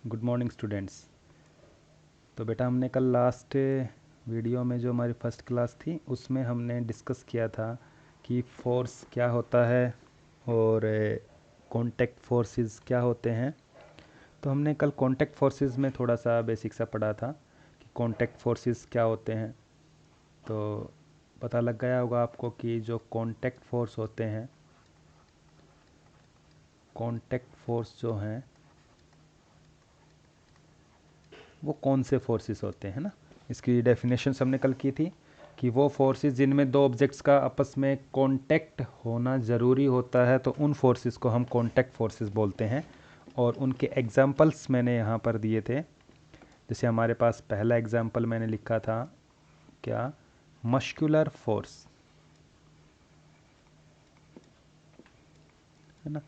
Good morning students. तो बेटा हमने कल लास्ट वीडियो में जो हमारी फर्स्ट क्लास थी उसमें हमने डिस्कस किया था कि फोर्स क्या होता है और कॉन्टैक्ट फोर्सेस क्या होते हैं। तो हमने कल कॉन्टैक्ट फोर्सेस में थोड़ा सा बेसिक सा पढ़ा था कि कॉन्टैक्ट फोर्सेस क्या होते हैं। तो पता लग गया होगा आपको कि जो कॉन्टैक्ट फोर्स होते हैं, कॉन्टैक्ट फोर्स जो हैं वो कौन से फोर्सेस होते हैं ना। इसकी डेफिनेशन हमने कल की थी कि वो फोर्सेस जिनमें दो ऑब्जेक्ट्स का आपस में कांटेक्ट होना ज़रूरी होता है, तो उन फोर्सेस को हम कांटेक्ट फोर्सेस बोलते हैं। और उनके एग्जांपल्स मैंने यहाँ पर दिए थे। जैसे हमारे पास पहला एग्जांपल मैंने लिखा था क्या, मस्कुलर फोर्स, है ना।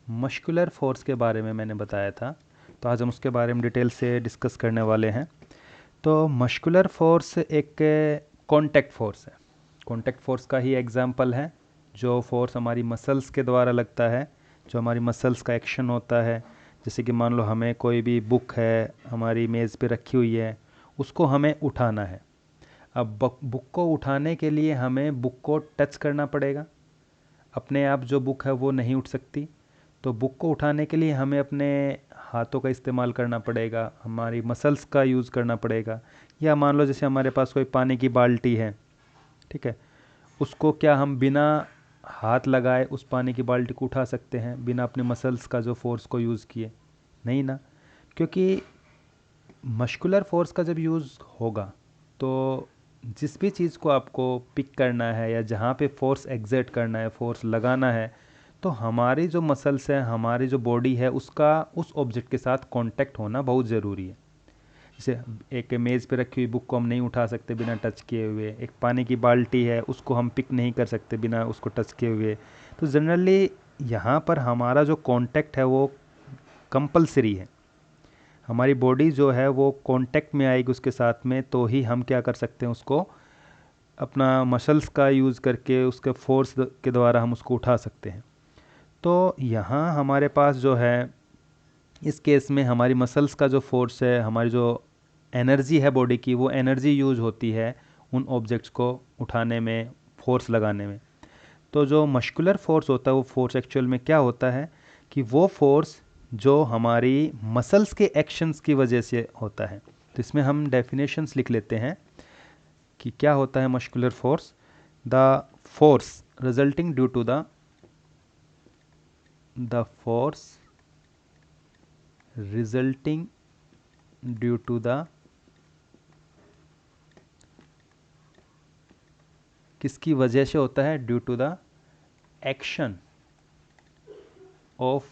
मस्कुलर फोर्स के बारे में मैंने बताया था, तो आज हम उसके बारे में डिटेल से डिस्कस करने वाले हैं। तो मस्कुलर फोर्स एक कॉन्टैक्ट फोर्स है। कॉन्टैक्ट फोर्स का ही एग्जांपल है जो फोर्स हमारी मसल्स के द्वारा लगता है, जो हमारी मसल्स का एक्शन होता है। जैसे कि मान लो हमें कोई भी बुक है हमारी मेज़ पे रखी हुई है, उसको हमें उठाना है। अब बुक को उठाने के लिए हमें बुक को टच करना पड़ेगा। अपने आप जो बुक है वो नहीं उठ सकती, तो बुक को उठाने के लिए हमें अपने हाथों का इस्तेमाल करना पड़ेगा, हमारी मसल्स का यूज़ करना पड़ेगा। या मान लो जैसे हमारे पास कोई पानी की बाल्टी है, ठीक है, उसको क्या हम बिना हाथ लगाए उस पानी की बाल्टी को उठा सकते हैं बिना अपने मसल्स का जो फोर्स को यूज़ किए? नहीं ना। क्योंकि मस्कुलर फोर्स का जब यूज़ होगा तो जिस भी चीज़ को आपको पिक करना है या जहाँ पे फोर्स एग्जर्ट करना है, फोर्स लगाना है, तो हमारी जो मसल्स है, हमारी जो बॉडी है, उसका उस ऑब्जेक्ट के साथ कांटेक्ट होना बहुत ज़रूरी है। जैसे एक मेज़ पे रखी हुई बुक को हम नहीं उठा सकते बिना टच किए हुए, एक पानी की बाल्टी है उसको हम पिक नहीं कर सकते बिना उसको टच किए हुए। तो जनरली यहाँ पर हमारा जो कांटेक्ट है वो कंपलसरी है। हमारी बॉडी जो है वो कांटेक्ट में आएगी उसके साथ में, तो ही हम क्या कर सकते हैं, उसको अपना मसल्स का यूज़ करके उसके फोर्स के द्वारा हम उसको उठा सकते हैं। तो यहाँ हमारे पास जो है इस केस में हमारी मसल्स का जो फोर्स है, हमारी जो एनर्जी है बॉडी की, वो एनर्जी यूज होती है उन ऑब्जेक्ट्स को उठाने में, फोर्स लगाने में। तो जो मस्कुलर फोर्स होता है वो फोर्स एक्चुअल में क्या होता है कि वो फोर्स जो हमारी मसल्स के एक्शंस की वजह से होता है। तो इसमें हम डेफिनेशंस लिख लेते हैं कि क्या होता है muscular force. The force resulting due to the force resulting due to the, किसकी वजह से होता है, due to the action of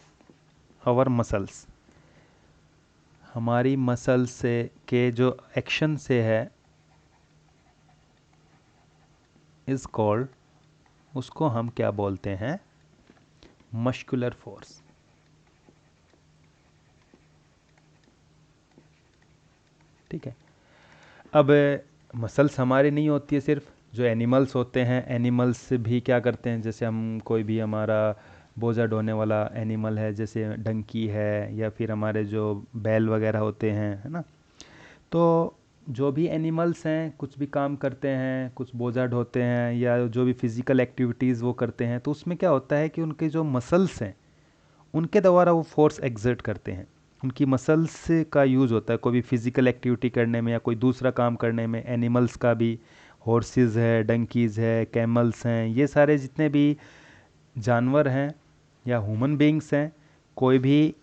our muscles, हमारी मसल से के जो एक्शन से है, इज कॉल्ड, उसको हम क्या बोलते हैं, मस्कुलर फोर्स। ठीक है। अब मसल्स हमारी नहीं होती है सिर्फ, जो एनिमल्स होते हैं, एनिमल्स भी क्या करते हैं, जैसे हम कोई भी हमारा बोझा ढोने वाला एनिमल है जैसे डंकी है, या फिर हमारे जो बैल वगैरह होते हैं, है ना। तो जो भी एनिमल्स हैं कुछ भी काम करते हैं, कुछ बोझा ढोते हैं या जो भी फिज़िकल एक्टिविटीज़ वो करते हैं, तो उसमें क्या होता है कि उनके जो मसल्स हैं उनके द्वारा वो फोर्स एग्जर्ट करते हैं। उनकी मसल्स का यूज़ होता है कोई भी फिज़िकल एक्टिविटी करने में या कोई दूसरा काम करने में। एनिमल्स का भी, हॉर्सेस है, डंकीज़ है, कैमल्स हैं, ये सारे जितने भी जानवर हैं या ह्यूमन बींग्स हैं, कोई भी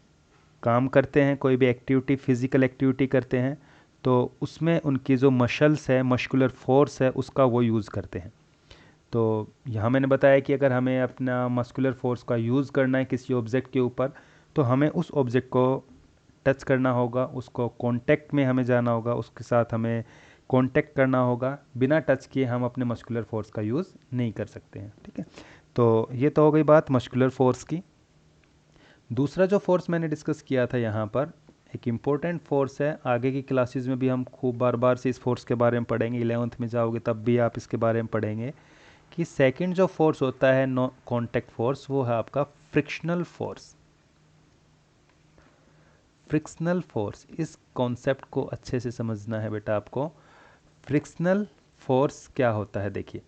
काम करते हैं, कोई भी एक्टिविटी, फिज़िकल एक्टिविटी करते हैं, तो उसमें उनकी जो मसल्स है, मस्कुलर फोर्स है, उसका वो यूज़ करते हैं। तो यहाँ मैंने बताया कि अगर हमें अपना मस्कुलर फोर्स का यूज़ करना है किसी ऑब्जेक्ट के ऊपर, तो हमें उस ऑब्जेक्ट को टच करना होगा, उसको कांटेक्ट में हमें जाना होगा, उसके साथ हमें कांटेक्ट करना होगा। बिना टच किए हम अपने मस्कुलर फोर्स का यूज़ नहीं कर सकते हैं। ठीक है। तो ये तो हो गई बात मस्कुलर फोर्स की। दूसरा जो फोर्स मैंने डिस्कस किया था यहाँ पर, एक इम्पोर्टेंट फोर्स है, आगे की क्लासेस में भी हम खूब बार बार से इस फोर्स के बारे में पढ़ेंगे, 11th में जाओगे तब भी आप इसके बारे में पढ़ेंगे कि सेकंड जो फोर्स होता है नो कॉन्टैक्ट फोर्स, वो है आपका फ्रिक्शनल फोर्स। फ्रिक्शनल फोर्स, इस कॉन्सेप्ट को अच्छे से समझना है बेटा आपको। फ्रिक्शनल फोर्स क्या होता है, देखिए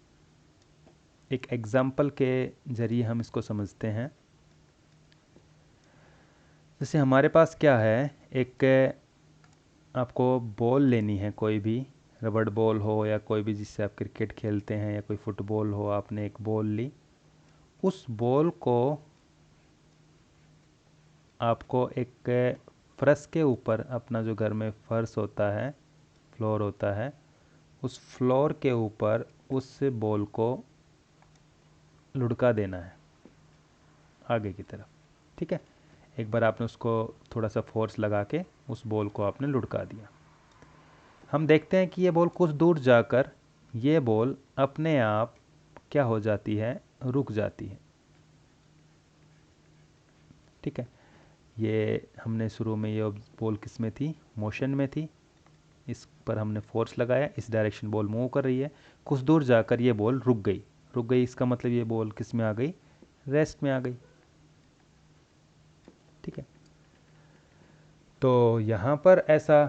एक एग्जाम्पल के जरिए हम इसको समझते हैं। जैसे हमारे पास क्या है, एक आपको बॉल लेनी है, कोई भी रबड़ बॉल हो या कोई भी जिससे आप क्रिकेट खेलते हैं या कोई फुटबॉल हो, आपने एक बॉल ली। उस बॉल को आपको एक फर्श के ऊपर, अपना जो घर में फर्श होता है, फ्लोर होता है, उस फ्लोर के ऊपर उस बॉल को लुढ़का देना है आगे की तरफ। ठीक है, एक बार आपने उसको थोड़ा सा फोर्स लगा के उस बॉल को आपने लुढ़का दिया। हम देखते हैं कि ये बॉल कुछ दूर जाकर ये बॉल अपने आप क्या हो जाती है, रुक जाती है। ठीक है, ये हमने शुरू में ये बॉल किस में थी, मोशन में थी। इस पर हमने फोर्स लगाया, इस डायरेक्शन बॉल मूव कर रही है। कुछ दूर जाकर ये बॉल रुक गई। रुक गई इसका मतलब ये बॉल किस में आ गई, रेस्ट में आ गई। ठीक है, तो यहाँ पर ऐसा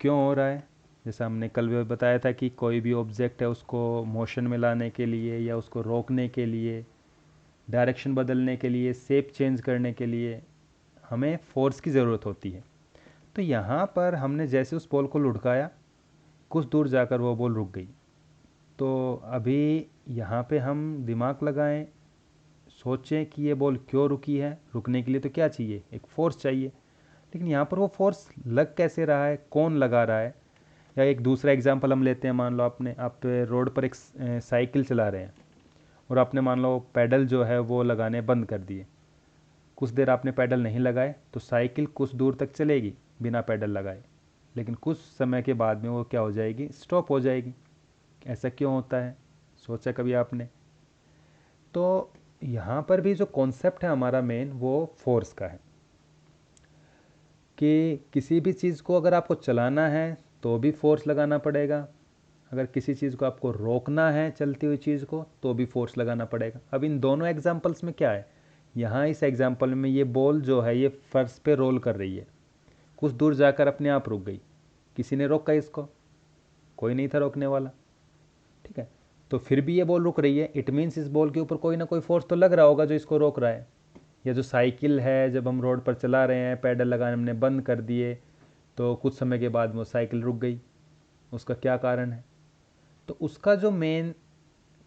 क्यों हो रहा है? जैसा हमने कल भी बताया था कि कोई भी ऑब्जेक्ट है, उसको मोशन में लाने के लिए या उसको रोकने के लिए, डायरेक्शन बदलने के लिए, शेप चेंज करने के लिए हमें फोर्स की ज़रूरत होती है। तो यहाँ पर हमने जैसे उस बॉल को लुढ़काया, कुछ दूर जाकर वो बॉल रुक गई। तो अभी यहाँ पे हम दिमाग लगाएं, सोचें कि ये बॉल क्यों रुकी है। रुकने के लिए तो क्या चाहिए, एक फोर्स चाहिए। लेकिन यहाँ पर वो फोर्स लग कैसे रहा है, कौन लगा रहा है? या एक दूसरा एग्जांपल हम लेते हैं, मान लो आप रोड पर एक साइकिल चला रहे हैं और आपने मान लो पैडल जो है वो लगाने बंद कर दिए। कुछ देर आपने पैडल नहीं लगाए तो साइकिल कुछ दूर तक चलेगी बिना पैडल लगाए, लेकिन कुछ समय के बाद में वो क्या हो जाएगी, स्टॉप हो जाएगी। ऐसा क्यों होता है, सोचा कभी आपने? तो यहाँ पर भी जो कॉन्सेप्ट है हमारा मेन, वो फोर्स का है कि किसी भी चीज़ को अगर आपको चलाना है तो भी फोर्स लगाना पड़ेगा, अगर किसी चीज़ को आपको रोकना है चलती हुई चीज़ को तो भी फोर्स लगाना पड़ेगा। अब इन दोनों एग्जांपल्स में क्या है, यहाँ इस एग्जांपल में ये बॉल जो है ये फर्श पे रोल कर रही है, कुछ दूर जाकर अपने आप रुक गई। किसी ने रोका इसको? कोई नहीं था रोकने वाला। ठीक है, तो फिर भी ये बॉल रुक रही है, इट मीन्स इस बॉल के ऊपर कोई ना कोई फोर्स तो लग रहा होगा जो इसको रोक रहा है। या जो साइकिल है, जब हम रोड पर चला रहे हैं, पैडल लगाने हमने बंद कर दिए तो कुछ समय के बाद वो साइकिल रुक गई, उसका क्या कारण है? तो उसका जो मेन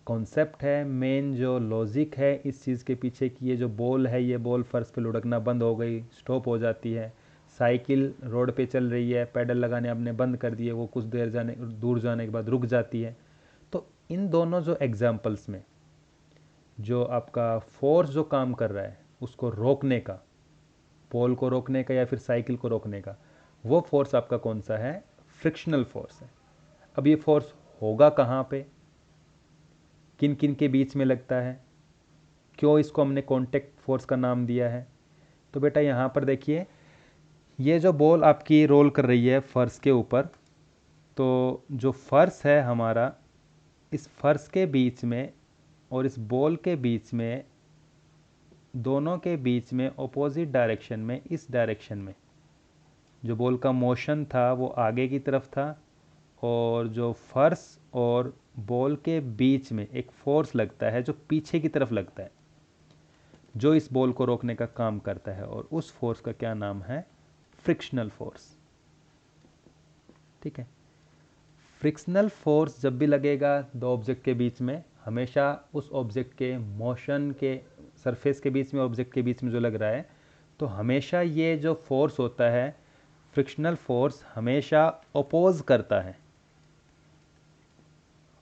कॉन्सेप्ट है, मेन जो लॉजिक है इस चीज़ के पीछे कि ये जो बॉल है, ये बॉल फर्श पे लुढ़कना बंद हो गई, स्टॉप हो जाती है। साइकिल रोड पे चल रही है, पैडल लगाने आपने बंद कर दिए, वो कुछ देर दूर जाने के बाद रुक जाती है। तो इन दोनों जो एग्जाम्पल्स में जो आपका फोर्स जो काम कर रहा है उसको रोकने का, बॉल को रोकने का या फिर साइकिल को रोकने का, वो फोर्स आपका कौन सा है, फ्रिक्शनल फोर्स है। अब ये फोर्स होगा कहाँ पे, किन किन के बीच में लगता है, क्यों इसको हमने कॉन्टेक्ट फोर्स का नाम दिया है? तो बेटा यहाँ पर देखिए, ये जो बॉल आपकी रोल कर रही है फर्श के ऊपर, तो जो फर्श है हमारा, इस फर्श के बीच में और इस बॉल के बीच में, दोनों के बीच में ऑपोजिट डायरेक्शन में, इस डायरेक्शन में जो बॉल का मोशन था वो आगे की तरफ था, और जो फर्श और बॉल के बीच में एक फोर्स लगता है जो पीछे की तरफ लगता है, जो इस बॉल को रोकने का काम करता है, और उस फोर्स का क्या नाम है, फ्रिक्शनल फोर्स। ठीक है, फ्रिक्शनल फोर्स जब भी लगेगा दो ऑब्जेक्ट के बीच में, हमेशा उस ऑब्जेक्ट के मोशन के सरफेस के बीच में, ऑब्जेक्ट के बीच में जो लग रहा है, तो हमेशा ये जो फोर्स होता है फ्रिक्शनल फोर्स हमेशा अपोज करता है।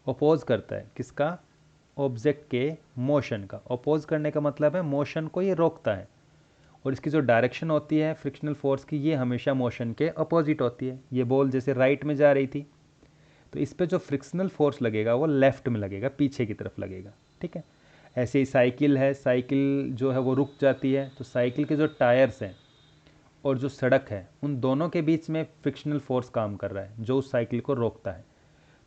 अपोज करता है किसका, ऑब्जेक्ट के मोशन का। अपोज करने का मतलब है मोशन को ये रोकता है, और इसकी जो डायरेक्शन होती है फ्रिक्शनल फोर्स की, ये हमेशा मोशन के अपोजिट होती है। ये बॉल जैसे राइट में जा रही थी, तो इस पे जो फ्रिक्शनल फोर्स लगेगा वो लेफ्ट में लगेगा, पीछे की तरफ लगेगा। ठीक है, ऐसे ही साइकिल है, साइकिल जो है वो रुक जाती है, तो साइकिल के जो टायर्स हैं और जो सड़क है, उन दोनों के बीच में फ्रिक्शनल फोर्स काम कर रहा है जो उस साइकिल को रोकता है।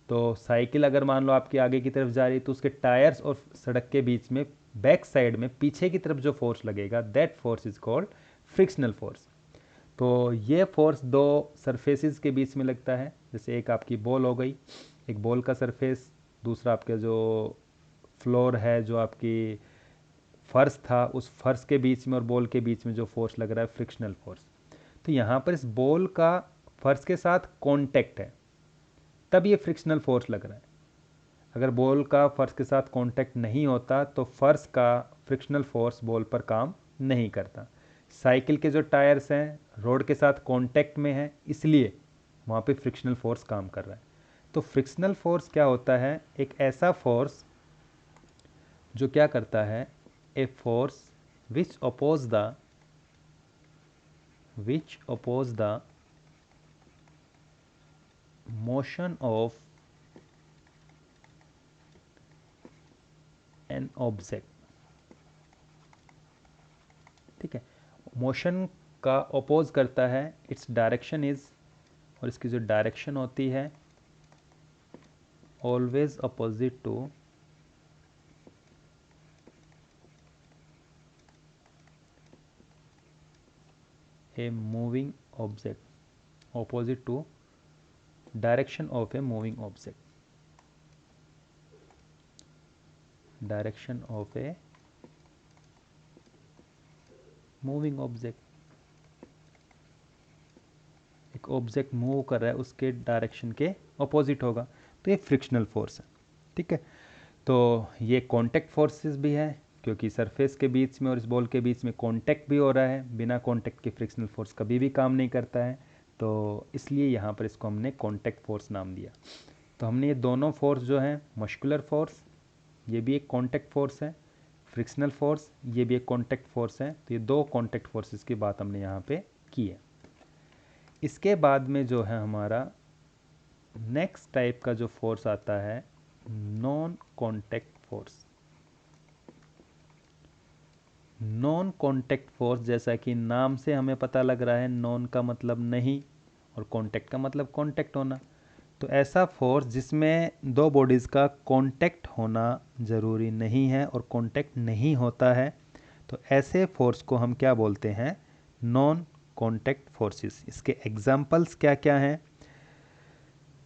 तो साइकिल अगर मान लो आपकी आगे की तरफ जा रही है, तो उसके टायर्स और सड़क के बीच में बैक साइड में पीछे की तरफ जो फोर्स लगेगा, that force is called frictional force. तो ये फोर्स दो सरफेसेस के बीच में लगता है, जैसे एक आपकी बॉल हो गई, एक बॉल का सरफेस, दूसरा आपके जो फ्लोर है, जो आपकी फर्श था, उस फर्श के बीच में और बॉल के बीच में जो फोर्स लग रहा है, फ्रिक्शनल फोर्स। तो यहाँ पर इस बॉल का फर्श के साथ कांटेक्ट है, तब ये फ्रिक्शनल फोर्स लग रहा है। अगर बॉल का फर्श के साथ कांटेक्ट नहीं होता तो फर्श का फ्रिक्शनल फोर्स बॉल पर काम नहीं करता। साइकिल के जो टायर्स हैं रोड के साथ कांटेक्ट में हैं, इसलिए वहाँ पे फ्रिक्शनल फोर्स काम कर रहा है। तो फ्रिक्शनल फोर्स क्या होता है? एक ऐसा फोर्स जो क्या करता है, a force which oppose the motion of an object। ठीक है, मोशन का अपोज करता है, इट्स डायरेक्शन इज, और इसकी जो डायरेक्शन होती है always opposite to a moving object, opposite to direction of a moving object, direction of a moving object. एक ऑब्जेक्ट मूव कर रहा है, उसके डायरेक्शन के ऑपोजिट होगा, तो ये फ्रिक्शनल फोर्स है। ठीक है, तो ये कांटेक्ट फोर्सेस भी है, क्योंकि सरफेस के बीच में और इस बॉल के बीच में कांटेक्ट भी हो रहा है, बिना कांटेक्ट के फ्रिक्शनल फोर्स कभी भी काम नहीं करता है, तो इसलिए यहाँ पर इसको हमने कांटेक्ट फोर्स नाम दिया। तो हमने ये दोनों फोर्स जो हैं, मस्कुलर फोर्स ये भी एक कांटेक्ट फोर्स है, फ्रिक्शनल फोर्स ये भी एक कांटेक्ट फोर्स है, तो ये दो कांटेक्ट फोर्सेस की बात हमने यहाँ पे की है। इसके बाद में जो है हमारा नेक्स्ट टाइप का जो फोर्स आता है, non contact force. Non contact force, जैसा कि नाम से हमें पता लग रहा है, नॉन का मतलब नहीं और कांटेक्ट का मतलब कांटेक्ट होना, तो ऐसा फोर्स जिसमें दो बॉडीज़ का कांटेक्ट होना ज़रूरी नहीं है और कांटेक्ट नहीं होता है, तो ऐसे फोर्स को हम क्या बोलते हैं? Non contact forces. इसके एग्जांपल्स क्या क्या हैं?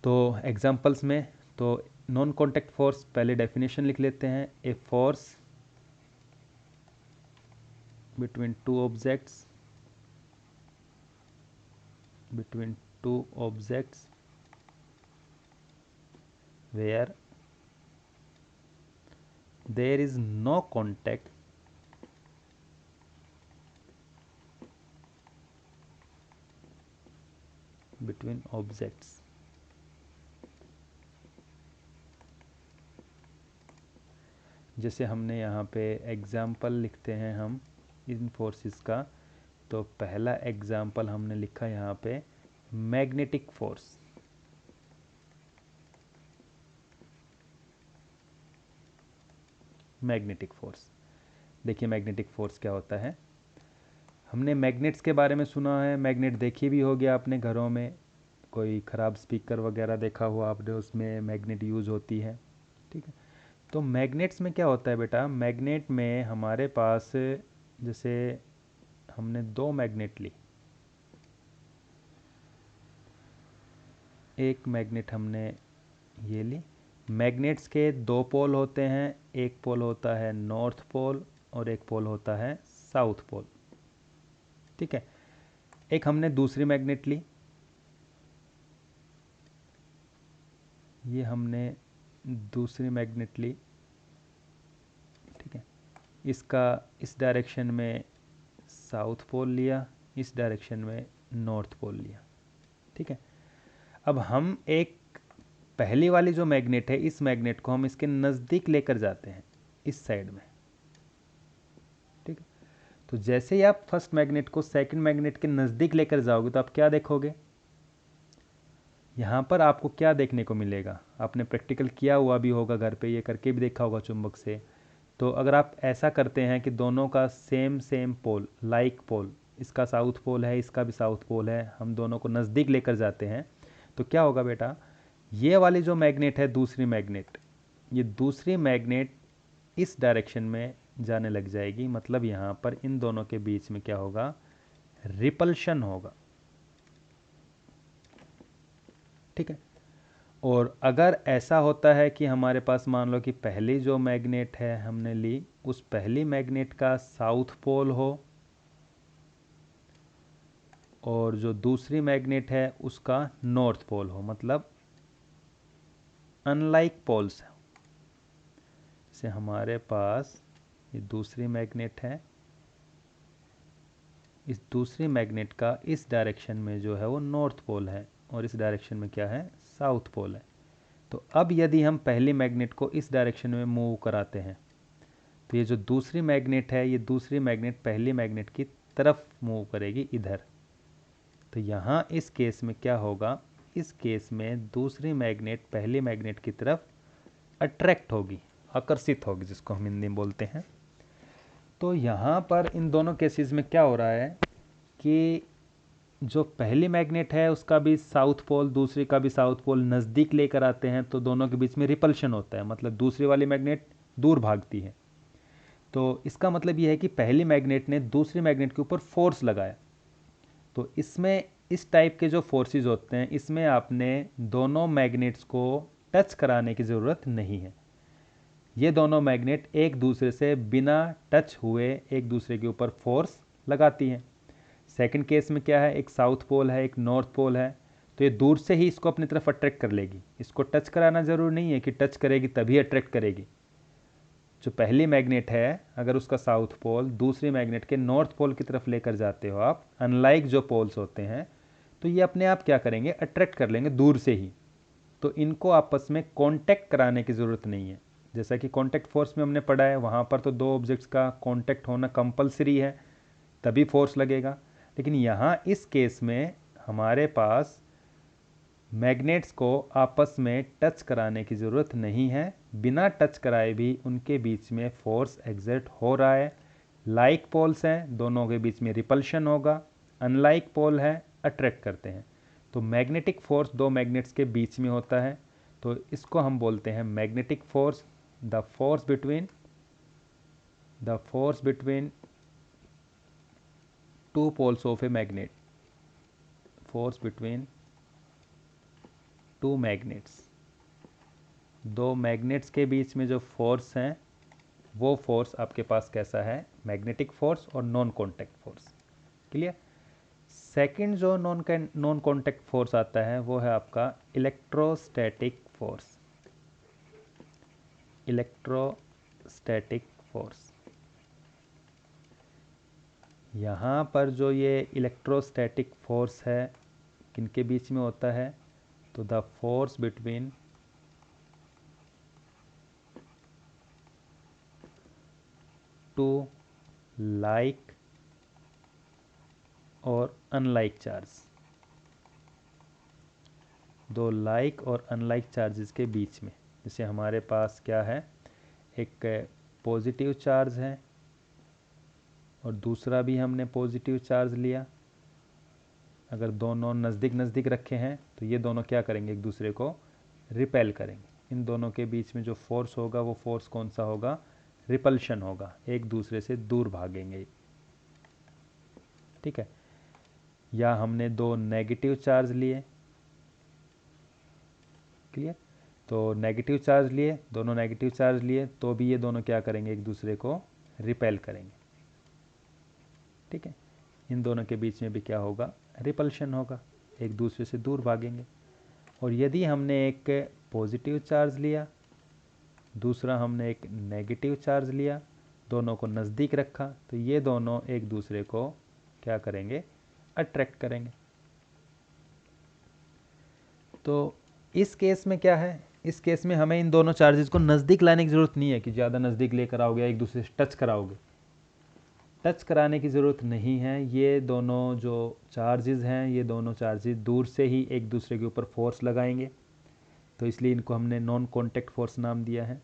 तो एग्जांपल्स में तो नॉन कांटेक्ट फोर्स, पहले डेफिनेशन लिख लेते हैं। A force between two objects where there is no contact between objects। जैसे हमने यहाँ पे एग्जाम्पल लिखते हैं हम इन फोर्सेस का, तो पहला एग्जाम्पल हमने लिखा यहाँ पे मैग्नेटिक फोर्स। मैग्नेटिक फोर्स, देखिए मैग्नेटिक फोर्स क्या होता है। हमने मैग्नेट्स के बारे में सुना है, मैग्नेट देखी भी होगी आपने घरों में, कोई ख़राब स्पीकर वगैरह देखा हुआ आपने, उसमें मैग्नेट यूज़ होती है। ठीक है, तो मैग्नेट्स में क्या होता है बेटा, मैग्नेट में हमारे पास, जैसे हमने दो मैग्नेट ली, एक मैग्नेट हमने ये ली, मैग्नेट्स के दो पोल होते हैं, एक पोल होता है नॉर्थ पोल और एक पोल होता है साउथ पोल। ठीक है, एक हमने दूसरी मैग्नेट ली, ये हमने दूसरी मैग्नेट ली। ठीक है, इसका इस डायरेक्शन में साउथ पोल लिया, इस डायरेक्शन में नॉर्थ पोल लिया। ठीक है, अब हम एक पहली वाली जो मैग्नेट है, इस मैग्नेट को हम इसके नज़दीक लेकर जाते हैं, इस साइड में। ठीक है, तो जैसे ही आप फर्स्ट मैग्नेट को सेकंड मैग्नेट के नज़दीक लेकर जाओगे तो आप क्या देखोगे? यहाँ पर आपको क्या देखने को मिलेगा? आपने प्रैक्टिकल किया हुआ भी होगा घर पे, ये करके भी देखा होगा चुंबक से। तो अगर आप ऐसा करते हैं कि दोनों का सेम पोल, लाइक पोल, इसका साउथ पोल है, इसका भी साउथ पोल है, हम दोनों को नज़दीक लेकर जाते हैं, तो क्या होगा बेटा, ये वाली जो मैग्नेट है दूसरी मैग्नेट, ये दूसरी मैग्नेट इस डायरेक्शन में जाने लग जाएगी, मतलब यहाँ पर इन दोनों के बीच में क्या होगा? रिपल्शन होगा। ठीक है। और अगर ऐसा होता है कि हमारे पास मान लो कि पहली जो मैग्नेट है हमने ली, उस पहली मैग्नेट का साउथ पोल हो और जो दूसरी मैग्नेट है उसका नॉर्थ पोल हो, मतलब अनलाइक पोल्स है। जैसे हमारे पास ये दूसरी मैग्नेट है, इस दूसरी मैग्नेट का इस डायरेक्शन में जो है वो नॉर्थ पोल है और इस डायरेक्शन में क्या है, साउथ पोल है। तो अब यदि हम पहली मैग्नेट को इस डायरेक्शन में मूव कराते हैं तो ये जो दूसरी मैग्नेट है, ये दूसरी मैग्नेट पहली मैग्नेट की तरफ मूव करेगी इधर। तो यहाँ इस केस में क्या होगा, इस केस में दूसरी मैग्नेट पहली मैग्नेट की तरफ अट्रैक्ट होगी, आकर्षित होगी, जिसको हम हिंदी में बोलते हैं। तो यहाँ पर इन दोनों केसेस में क्या हो रहा है कि जो पहली मैग्नेट है उसका भी साउथ पोल, दूसरी का भी साउथ पोल नज़दीक लेकर आते हैं तो दोनों के बीच में रिपल्शन होता है, मतलब दूसरी वाली मैग्नेट दूर भागती है। तो इसका मतलब यह है कि पहली मैग्नेट ने दूसरी मैग्नेट के ऊपर फोर्स लगाया। तो इसमें इस टाइप के जो फोर्सेस होते हैं, इसमें आपने दोनों मैग्नेट्स को टच कराने की ज़रूरत नहीं है। ये दोनों मैग्नेट एक दूसरे से बिना टच हुए एक दूसरे के ऊपर फोर्स लगाती हैं। सेकंड केस में क्या है, एक साउथ पोल है, एक नॉर्थ पोल है, तो ये दूर से ही इसको अपनी तरफ अट्रैक्ट कर लेगी। इसको टच कराना ज़रूरी नहीं है कि टच करेगी तभी अट्रैक्ट करेगी। जो पहली मैग्नेट है अगर उसका साउथ पोल दूसरी मैग्नेट के नॉर्थ पोल की तरफ लेकर जाते हो आप, अनलाइक जो पोल्स होते हैं, तो ये अपने आप क्या करेंगे, अट्रैक्ट कर लेंगे दूर से ही। तो इनको आपस में कांटेक्ट कराने की ज़रूरत नहीं है। जैसा कि कांटेक्ट फोर्स में हमने पढ़ा है, वहाँ पर तो दो ऑब्जेक्ट्स का कांटेक्ट होना कंपलसरी है, तभी फोर्स लगेगा। लेकिन यहाँ इस केस में हमारे पास मैग्नेट्स को आपस में टच कराने की ज़रूरत नहीं है, बिना टच कराए भी उनके बीच में फोर्स एग्जर्ट हो रहा है। लाइक पोल्स हैं, दोनों के बीच में रिपल्शन होगा, अनलाइक पोल है, अट्रैक्ट करते हैं। तो मैग्नेटिक फोर्स दो मैग्नेट्स के बीच में होता है, तो इसको हम बोलते हैं magnetic force. The force between two poles of a magnet, force between two magnets, दो मैग्नेट्स के बीच में जो फोर्स हैं वो फोर्स आपके पास कैसा है, मैग्नेटिक फोर्स और non contact force. Clear. Second जो नॉन कॉन्टैक्ट फोर्स आता है वो है आपका इलेक्ट्रोस्टैटिक फोर्स। इलेक्ट्रोस्टैटिक फोर्स, यहाँ पर जो ये इलेक्ट्रोस्टैटिक फोर्स है किनके बीच में होता है, तो the force between to like और अनलाइक चार्ज, दो लाइक और अनलाइक चार्जेस के बीच में। जैसे हमारे पास क्या है, एक पॉजिटिव चार्ज है और दूसरा भी हमने पॉजिटिव चार्ज लिया। अगर दोनों नज़दीक नज़दीक रखे हैं तो ये दोनों क्या करेंगे, एक दूसरे को रिपेल करेंगे। इन दोनों के बीच में जो फोर्स होगा वो फोर्स कौन सा होगा, रिपल्शन होगा, एक दूसरे से दूर भागेंगे। ठीक है। या हमने दो नेगेटिव चार्ज लिए, क्लियर। तो नेगेटिव चार्ज लिए, दोनों नेगेटिव चार्ज लिए, तो भी ये दोनों क्या करेंगे, एक दूसरे को रिपेल करेंगे। ठीक है। इन दोनों के बीच में भी क्या होगा, रिपल्शन होगा, एक दूसरे से दूर भागेंगे। और यदि हमने एक पॉजिटिव चार्ज लिया, दूसरा हमने एक नेगेटिव चार्ज लिया, दोनों को नज़दीक रखा, तो ये दोनों एक दूसरे को क्या करेंगे, अट्रैक्ट करेंगे। तो इस केस में क्या है, इस केस में हमें इन दोनों चार्जेस को नज़दीक लाने की ज़रूरत नहीं है कि ज़्यादा नज़दीक लेकर आओगे, एक दूसरे से टच कराओगे, टच कराने की ज़रूरत नहीं है। ये दोनों जो चार्जेस हैं, ये दोनों चार्जेस दूर से ही एक दूसरे के ऊपर फोर्स लगाएंगे, तो इसलिए इनको हमने नॉन कॉन्टैक्ट फोर्स नाम दिया है।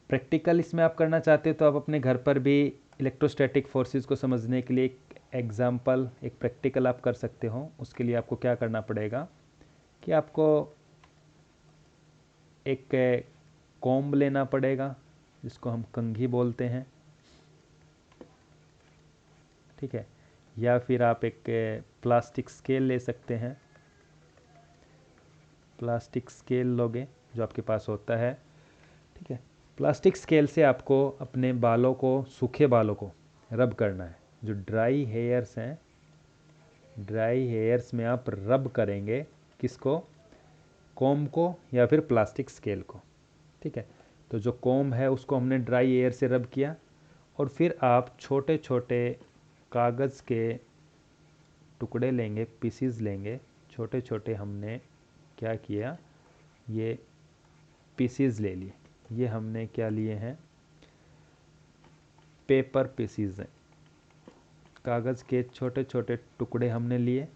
प्रैक्टिकल इसमें आप करना चाहते हो तो आप अपने घर पर भी इलेक्ट्रोस्टैटिक फोर्सेस को समझने के लिए एक एग्जाम्पल, एक प्रैक्टिकल आप कर सकते हो। उसके लिए आपको क्या करना पड़ेगा कि आपको एक कॉम्ब लेना पड़ेगा, जिसको हम कंघी बोलते हैं। ठीक है। या फिर आप एक प्लास्टिक स्केल ले सकते हैं। प्लास्टिक स्केल लोगे जो आपके पास होता है, ठीक है। प्लास्टिक स्केल से आपको अपने बालों को, सूखे बालों को रब करना है। जो ड्राई हेयर्स हैं, ड्राई हेयर्स में आप रब करेंगे किसको, कॉम को या फिर प्लास्टिक स्केल को, ठीक है। तो जो कॉम है उसको हमने ड्राई एयर से रब किया, और फिर आप छोटे छोटे कागज़ के टुकड़े लेंगे, पीसीज लेंगे, छोटे छोटे हमने क्या किया, ये पीसीज ले लिए। ये हमने क्या लिए हैं, पेपर पीसीज हैं, कागज़ के छोटे छोटे टुकड़े हमने लिए।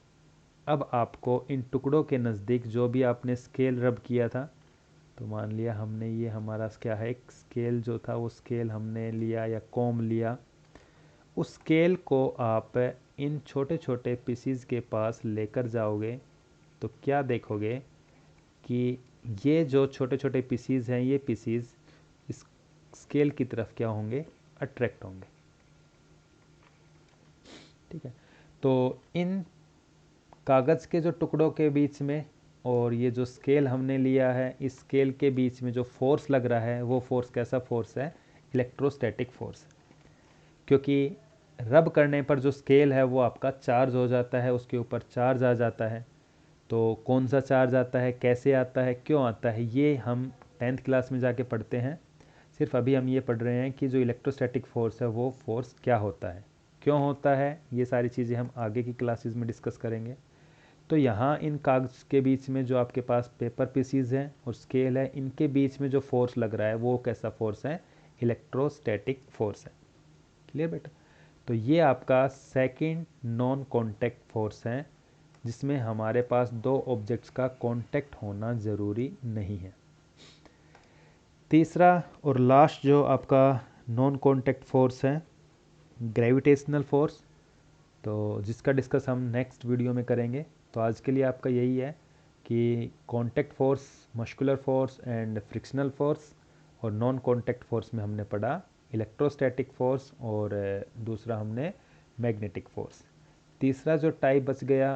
अब आपको इन टुकड़ों के नज़दीक जो भी आपने स्केल रब किया था, तो मान लिया हमने ये हमारा क्या है, एक स्केल जो था वो स्केल हमने लिया या कॉम लिया, उस स्केल को आप इन छोटे छोटे पीसीज के पास लेकर जाओगे तो क्या देखोगे कि ये जो छोटे छोटे पीसीज हैं, ये पीसीज इस स्केल की तरफ क्या होंगे, अट्रैक्ट होंगे, ठीक है। तो इन कागज़ के जो टुकड़ों के बीच में और ये जो स्केल हमने लिया है, इस स्केल के बीच में जो फोर्स लग रहा है, वो फोर्स कैसा फोर्स है, इलेक्ट्रोस्टैटिक फोर्स। क्योंकि रब करने पर जो स्केल है वो आपका चार्ज हो जाता है, उसके ऊपर चार्ज आ जाता है। तो कौन सा चार्ज आता है, कैसे आता है, क्यों आता है, ये हम 10th क्लास में जाके पढ़ते हैं। सिर्फ अभी हम ये पढ़ रहे हैं कि जो इलेक्ट्रोस्टैटिक फोर्स है वो फोर्स क्या होता है, क्यों होता है, ये सारी चीज़ें हम आगे की क्लासेस में डिस्कस करेंगे। तो यहाँ इन कागज़ के बीच में जो आपके पास पेपर पीसीज हैं और स्केल है, इनके बीच में जो फोर्स लग रहा है वो कैसा फोर्स है, इलेक्ट्रोस्टैटिक फोर्स है। क्लियर बेटा। तो ये आपका सेकंड नॉन कांटेक्ट फोर्स है, जिसमें हमारे पास दो ऑब्जेक्ट्स का कांटेक्ट होना ज़रूरी नहीं है। तीसरा और लास्ट जो आपका नॉन कांटेक्ट फोर्स है, ग्रेविटेशनल फोर्स, तो जिसका डिस्कस हम नेक्स्ट वीडियो में करेंगे। तो आज के लिए आपका यही है कि contact force, muscular force and frictional force, और नॉन कांटेक्ट फोर्स में हमने पढ़ा इलेक्ट्रोस्टैटिक फोर्स और दूसरा हमने मैग्नेटिक फोर्स। तीसरा जो टाइप बच गया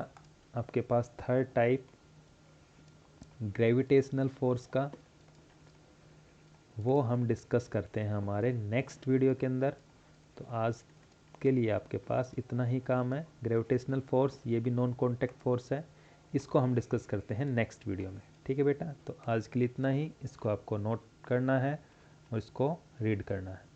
आपके पास, थर्ड टाइप ग्रेविटेशनल फोर्स का, वो हम डिस्कस करते हैं हमारे नेक्स्ट वीडियो के अंदर। तो आज के लिए आपके पास इतना ही काम है। ग्रेविटेशनल फोर्स ये भी नॉन कांटेक्ट फोर्स है, इसको हम डिस्कस करते हैं नेक्स्ट वीडियो में, ठीक है बेटा। तो आज के लिए इतना ही, इसको आपको नोट करना है और इसको रीड करना है।